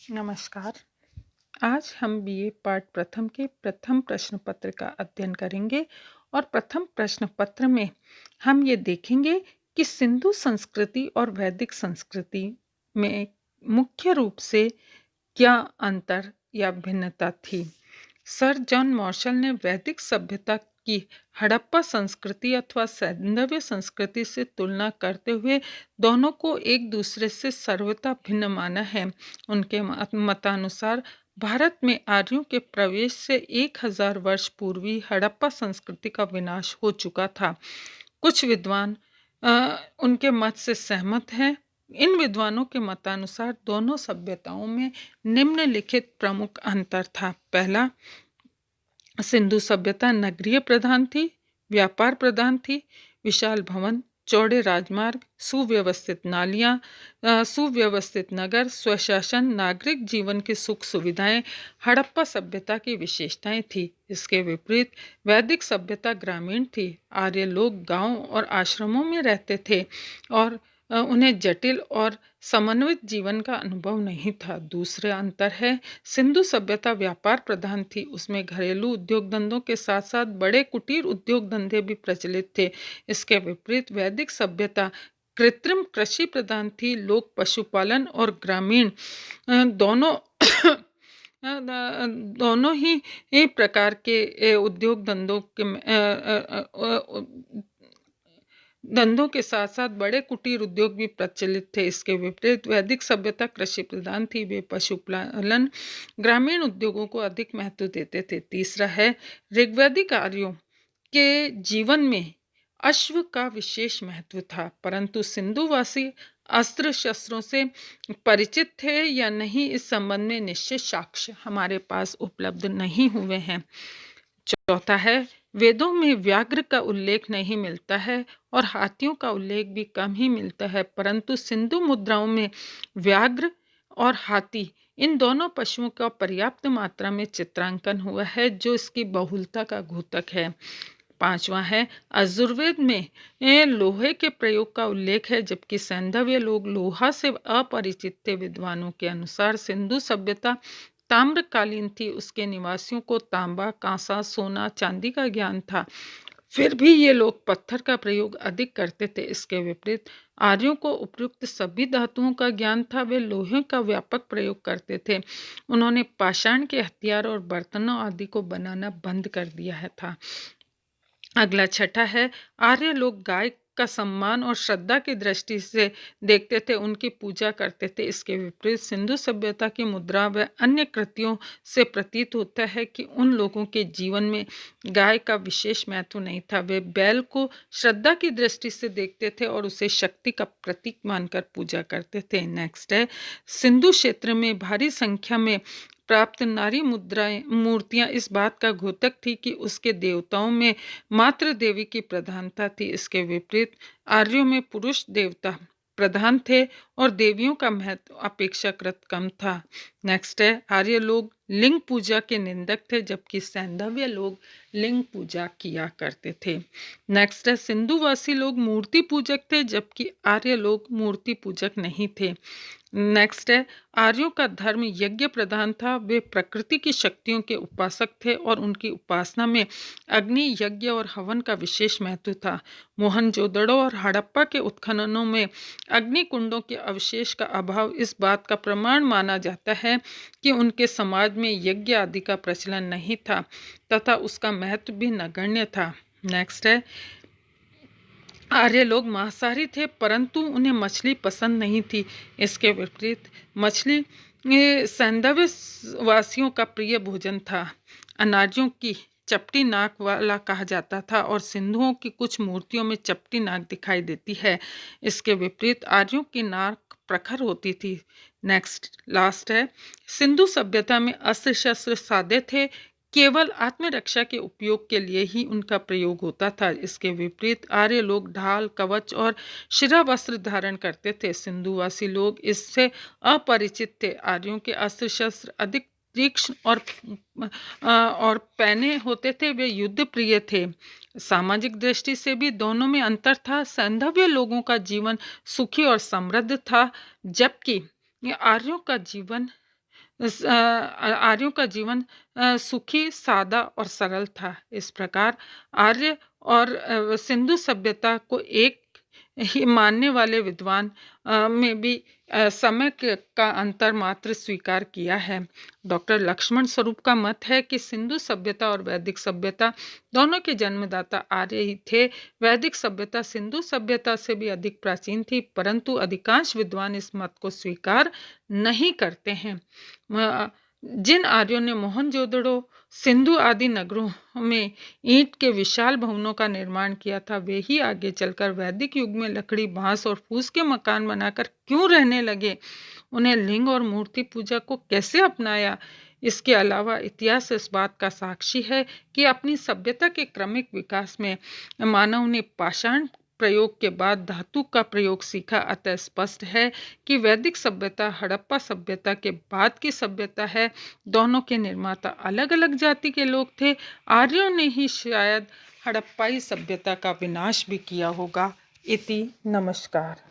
नमस्कार। आज हम बीए पाठ प्रथम के प्रथम प्रश्न पत्र का अध्ययन करेंगे और प्रथम प्रश्न पत्र में हम ये देखेंगे कि सिंधु संस्कृति और वैदिक संस्कृति में मुख्य रूप से क्या अंतर या भिन्नता थी। सर जॉन मार्शल ने वैदिक सभ्यता की हड़प्पा संस्कृति अथवा सैंधव्य संस्कृति से तुलना करते हुए दोनों को एक दूसरे से सर्वथा भिन्न माना है। उनके मतानुसार भारत में आर्यों के प्रवेश से 1000 वर्ष पूर्व ही हड़प्पा संस्कृति का विनाश हो चुका था। कुछ विद्वान उनके मत से सहमत हैं। इन विद्वानों के मतानुसार दोनों सभ्यताओं में निम्नलिखित प्रमुख अंतर था। पहला, सिंधु सभ्यता नगरीय प्रधान थी, व्यापार प्रधान थी। विशाल भवन, चौड़े राजमार्ग, सुव्यवस्थित नालियाँ, सुव्यवस्थित नगर, स्वशासन, नागरिक जीवन की सुख सुविधाएं हड़प्पा सभ्यता की विशेषताएं थी। इसके विपरीत वैदिक सभ्यता ग्रामीण थी। आर्य लोग गांव और आश्रमों में रहते थे और उन्हें जटिल और समन्वित जीवन का अनुभव नहीं था। दूसरा अंतर है, सिंधु सभ्यता व्यापार प्रधान थी। उसमें घरेलू उद्योग धंधों के साथ साथ बड़े कुटीर उद्योग धंधे भी प्रचलित थे। इसके विपरीत वैदिक सभ्यता कृत्रिम कृषि प्रधान थी। लोग पशुपालन और ग्रामीण दोनों दोनों ही प्रकार के उद्योग धंधों के साथ साथ बड़े कुटीर उद्योग भी प्रचलित थे। इसके विपरीत वैदिक सभ्यता कृषि प्रधान थी। वे पशुपालन, ग्रामीण उद्योगों को अधिक महत्व देते थे। तीसरा है, ऋग्वैदिक आर्यों के जीवन में अश्व का विशेष महत्व था, परंतु सिंधुवासी अस्त्र शस्त्रों से परिचित थे या नहीं, इस संबंध में निश्चित साक्ष्य हमारे पास उपलब्ध नहीं हुए हैं। चौथा है, वेदों में व्याघ्र का उल्लेख नहीं मिलता है और हाथियों का उल्लेख भी कम ही मिलता है, परंतु सिंधु मुद्राओं में व्याघ्र और हाथी इन दोनों पशुओं का पर्याप्त मात्रा में चित्रांकन हुआ है, जो इसकी बहुलता का द्योतक है। पांचवा है, यजुर्वेद में लोहे के प्रयोग का उल्लेख है, जबकि सैंधव्य लोग लोहा से अपरिचित थे। विद्वानों के अनुसार सिंधु सभ्यता ताम्रकालीन थी। उसके निवासियों को तांबा, कांसा, सोना, चांदी का ज्ञान था, फिर भी ये लोग पत्थर का प्रयोग अधिक करते थे। इसके विपरीत आर्यों को उपयुक्त सभी धातुओं का ज्ञान था। वे लोहे का व्यापक प्रयोग करते थे। उन्होंने पाषाण के हथियार और बर्तनों आदि को बनाना बंद कर दिया है था। अगला छठा है, आर्य लोग गाय का सम्मान और श्रद्धा की दृष्टि से देखते थे, उनकी पूजा करते थे। इसके विपरीत सिंधु सभ्यता की मुद्रा व अन्य कृतियों से प्रतीत होता है कि उन लोगों के जीवन में गाय का विशेष महत्व नहीं था। वे बैल को श्रद्धा की दृष्टि से देखते थे और उसे शक्ति का प्रतीक मानकर पूजा करते थे। नेक्स्ट है, सिंधु क्षेत्र में भारी संख्या में प्राप्त नारी मूर्तियां इस बात का द्योतक थी कि उसके देवताओं में मातृ देवी की प्रधानता थी। इसके विपरीत आर्यों में पुरुष देवता प्रधान थे और देवियों का महत्व अपेक्षाकृत कम था। नेक्स्ट है, आर्य लोग लिंग पूजा के निंदक थे, जबकि सैंधव्य लोग लिंग पूजा किया करते थे। नेक्स्ट है, सिंधुवासी लोग मूर्ति पूजक थे, जबकि आर्य लोग मूर्ति पूजक नहीं थे। नेक्स्ट है, आर्यों का धर्म यज्ञ प्रधान था। वे प्रकृति की शक्तियों के उपासक थे और उनकी उपासना में अग्नि, यज्ञ और हवन का विशेष महत्व था। मोहनजोदड़ो और हड़प्पा के उत्खननों में अग्नि कुंडों के अवशेष का अभाव इस बात का प्रमाण माना जाता है कि उनके समाज में यज्ञ आदि का प्रचलन नहीं था तथा उसका महत्व भी नगण्य था। नेक्स्ट है, आर्य लोग मांसाहारी थे, परंतु उन्हें मछली पसंद नहीं थी। इसके विपरीत मछली सैंधव्य वासियों का प्रिय भोजन था। अनार्यों की चपटी नाक वाला कहा जाता था और सिंधुओं की कुछ मूर्तियों में चपटी नाक दिखाई देती है। इसके विपरीत आर्यों की नाक प्रखर होती थी। नेक्स्ट लास्ट है, सिंधु सभ्यता में अस्त्र शस्त्र सादे थे, केवल आत्मरक्षा के उपयोग के लिए ही उनका प्रयोग होता था। इसके विपरीत आर्य लोग ढाल, कवच और शिरावस्त्र धारण करते थे। सिंधुवासी लोग इससे अपरिचित थे। आर्यों के अस्त्र शस्त्र अधिक तीक्ष्ण और पैने होते थे। वे युद्ध प्रिय थे। सामाजिक दृष्टि से भी दोनों में अंतर था। सैंधव्य लोगों का जीवन सुखी और समृद्ध था, जबकि आर्यों का जीवन आर्यों का जीवन सुखी, सादा और सरल था। इस प्रकार आर्य और सिंधु सभ्यता को एक ही मानने वाले विद्वान में भी समय का अंतर मात्र स्वीकार किया है। डॉक्टर लक्ष्मण स्वरूप का मत है कि सिंधु सभ्यता और वैदिक सभ्यता दोनों के जन्मदाता आर्य ही थे। वैदिक सभ्यता सिंधु सभ्यता से भी अधिक प्राचीन थी, परंतु अधिकांश विद्वान इस मत को स्वीकार नहीं करते हैं। जिन आर्यों ने मोहनजोदड़ो, सिंधु आदि नगरों में ईंट के विशाल भवनों का निर्माण किया था, वे ही आगे चलकर वैदिक युग में लकड़ी, बांस और फूस के मकान बनाकर क्यों रहने लगे? उन्हें लिंग और मूर्ति पूजा को कैसे अपनाया? इसके अलावा इतिहास इस बात का साक्षी है कि अपनी सभ्यता के क्रमिक विकास में मानव ने पाषाण प्रयोग के बाद धातु का प्रयोग सीखा। अतः स्पष्ट है कि वैदिक सभ्यता हड़प्पा सभ्यता के बाद की सभ्यता है। दोनों के निर्माता अलग अलग जाति के लोग थे। आर्यों ने ही शायद हड़प्पाई सभ्यता का विनाश भी किया होगा। इति नमस्कार।